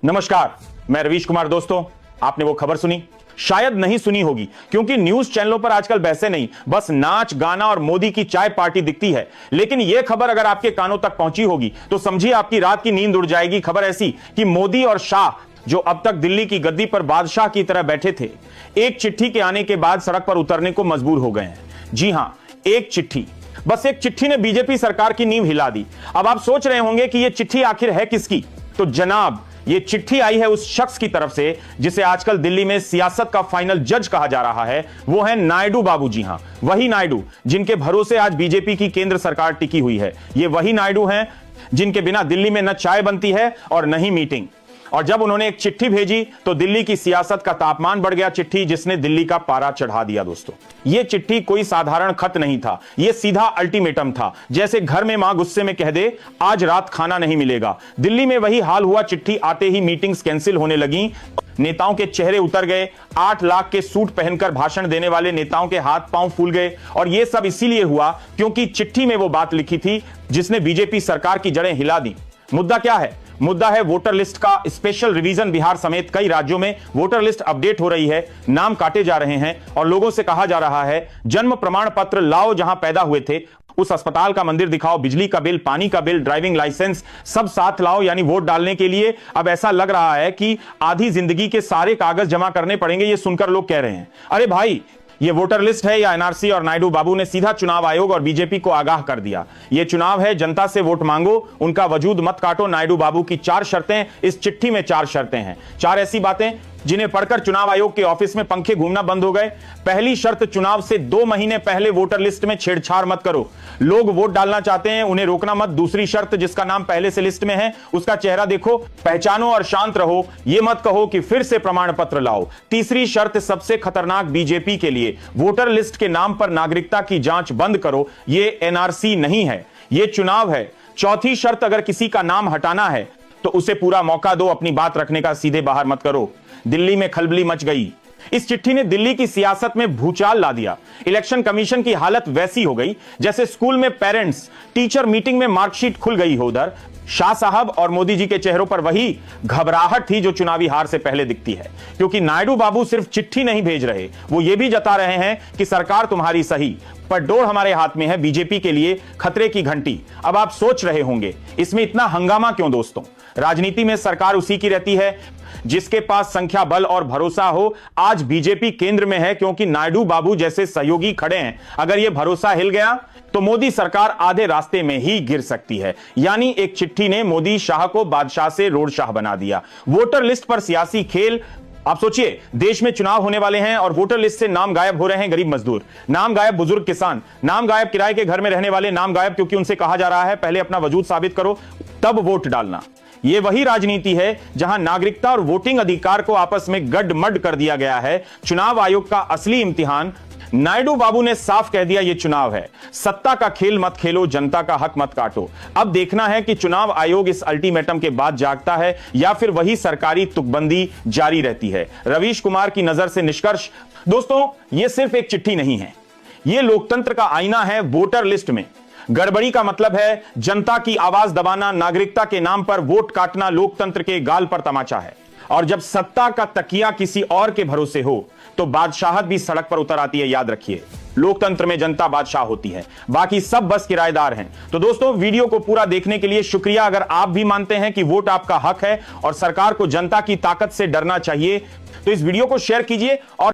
नमस्कार, मैं रवीश कुमार। दोस्तों, आपने वो खबर सुनी? शायद नहीं सुनी होगी, क्योंकि न्यूज चैनलों पर आजकल वैसे नहीं, बस नाच गाना और मोदी की चाय पार्टी दिखती है। लेकिन यह खबर अगर आपके कानों तक पहुंची होगी तो समझिए आपकी रात की नींद उड़ जाएगी। खबर ऐसी कि मोदी और शाह, जो अब तक दिल्ली की गद्दी पर बादशाह की तरह बैठे थे, एक चिट्ठी के आने के बाद सड़क पर उतरने को मजबूर हो गए हैं। जी हां, एक चिट्ठी, बस एक चिट्ठी ने बीजेपी सरकार की नींव हिला दी। अब आप सोच रहे होंगे कि यह चिट्ठी आखिर है किसकी? तो जनाब, ये चिट्ठी आई है उस शख्स की तरफ से जिसे आजकल दिल्ली में सियासत का फाइनल जज कहा जा रहा है। वो है नायडू बाबू। जी हां, वही नायडू जिनके भरोसे आज बीजेपी की केंद्र सरकार टिकी हुई है। ये वही नायडू हैं जिनके बिना दिल्ली में न चाय बनती है और न ही मीटिंग। और जब उन्होंने एक चिट्ठी भेजी तो दिल्ली की सियासत का तापमान बढ़ गया। चिट्ठी जिसने दिल्ली का पारा चढ़ा दिया। दोस्तों, यह चिट्ठी कोई साधारण खत नहीं था, यह सीधा अल्टीमेटम था। जैसे घर में मां गुस्से में कह दे, आज रात खाना नहीं मिलेगा। दिल्ली में वही हाल हुआ। चिट्ठी आते ही मीटिंग्स कैंसिल होने लगी, नेताओं के चेहरे उतर गए। 8 लाख के सूट पहनकर भाषण देने वाले नेताओं के हाथ पांव फूल गए। और यह सब इसीलिए हुआ क्योंकि चिट्ठी में वो बात लिखी थी जिसने बीजेपी सरकार की जड़ें हिला दी। मुद्दा क्या है? मुद्दा है वोटर लिस्ट का स्पेशल रिवीजन। बिहार समेत कई राज्यों में वोटर लिस्ट अपडेट हो रही है, नाम काटे जा रहे हैं और लोगों से कहा जा रहा है जन्म प्रमाण पत्र लाओ, जहां पैदा हुए थे उस अस्पताल का मंदिर दिखाओ, बिजली का बिल, पानी का बिल, ड्राइविंग लाइसेंस सब साथ लाओ, यानी वोट डालने के लिए। अब ऐसा लग रहा है कि आधी जिंदगी के सारे कागज जमा करने पड़ेंगे, ये सुनकर लोग कह रहे हैं। अरे भाई, ये वोटर लिस्ट है या एनआरसी? और नायडू बाबू ने सीधा चुनाव आयोग और बीजेपी को आगाह कर दिया, ये चुनाव है, जनता से वोट मांगो, उनका वजूद मत काटो। नायडू बाबू की 4 शर्तें, इस चिट्ठी में 4 शर्तें हैं। 4 ऐसी बातें जिन्हें पढ़कर चुनाव आयोग के ऑफिस में पंखे घूमना बंद हो गए। पहली शर्त, चुनाव से 2 महीने पहले वोटर लिस्ट में छेड़छाड़ मत करो। लोग वोट डालना चाहते हैं, उन्हें रोकना मत। दूसरी शर्त, जिसका नाम पहले से लिस्ट में है उसका चेहरा देखो, पहचानो और शांत रहो, यह मत कहो कि फिर से प्रमाण पत्र लाओ। तीसरी शर्त, सबसे खतरनाक बीजेपी के लिए, वोटर लिस्ट के नाम पर नागरिकता की जांच बंद करो। यह एनआरसी नहीं है, यह चुनाव है। चौथी शर्त, अगर किसी का नाम हटाना है तो उसे पूरा मौका दो, अपनी बात रखने का, सीधे बाहर मत करो। दिल्ली में खलबली मच गई। इस चिट्ठी ने दिल्ली की सियासत में भूचाल ला दिया। इलेक्शन कमीशन की हालत वैसी हो गई जैसे स्कूल में पेरेंट्स टीचर मीटिंग में मार्कशीट खुल गई हो। उधर शाह साहब और मोदी जी के चेहरों पर वही घबराहट थी जो चुनावी हार से पहले दिखती है, क्योंकि नायडू बाबू सिर्फ चिट्ठी नहीं भेज रहे, वो ये भी जता रहे हैं कि सरकार तुम्हारी सही, पर डोर हमारे हाथ में है। बीजेपी के लिए खतरे की घंटी। अब आप सोच रहे होंगे, इसमें इतना हंगामा क्यों? दोस्तों, राजनीति में सरकार उसी की रहती है जिसके पास संख्या बल और भरोसा हो। आज बीजेपी केंद्र में है क्योंकि नायडू बाबू जैसे सहयोगी खड़े हैं। अगर यह भरोसा हिल गया तो मोदी सरकार आधे रास्ते में ही गिर सकती है। यानी एक चिट्ठी ने मोदी शाह को बादशाह से रोड शाह बना दिया। वोटर लिस्ट पर सियासी खेल। आप सोचिए, देश में चुनाव होने वाले हैं और वोटर लिस्ट से नाम गायब हो रहे हैं गरीब मजदूर, नाम गायब बुजुर्ग किसान, नाम गायब किराए के घर में रहने वाले, नाम गायब क्योंकि उनसे कहा जा रहा है पहले अपना वजूद साबित करो तब वोट डालना। यह वही राजनीति है जहां नागरिकता और वोटिंग अधिकार को आपस में गड्ढमड्ढ कर दिया गया है। चुनाव आयोग का असली इम्तिहान नायडू बाबू ने साफ कह दिया, यह चुनाव है, सत्ता का खेल मत खेलो, जनता का हक मत काटो। अब देखना है कि चुनाव आयोग इस अल्टीमेटम के बाद जागता है या फिर वही सरकारी तुकबंदी जारी रहती है। रवीश कुमार की नजर से निष्कर्ष, दोस्तों, यह सिर्फ एक चिट्ठी नहीं है, यह लोकतंत्र का आईना है। वोटर लिस्ट में गड़बड़ी का मतलब है जनता की आवाज दबाना, नागरिकता के नाम पर वोट काटना लोकतंत्र के गाल पर तमाचा है। और जब सत्ता का तकिया किसी और के भरोसे हो तो बादशाहत भी सड़क पर उतर आती है। याद रखिए, लोकतंत्र में जनता बादशाह होती है, बाकी सब बस किराएदार हैं। तो दोस्तों, वीडियो को पूरा देखने के लिए शुक्रिया। अगर आप भी मानते हैं कि वोट आपका हक है और सरकार को जनता की ताकत से डरना चाहिए तो इस वीडियो को शेयर कीजिए और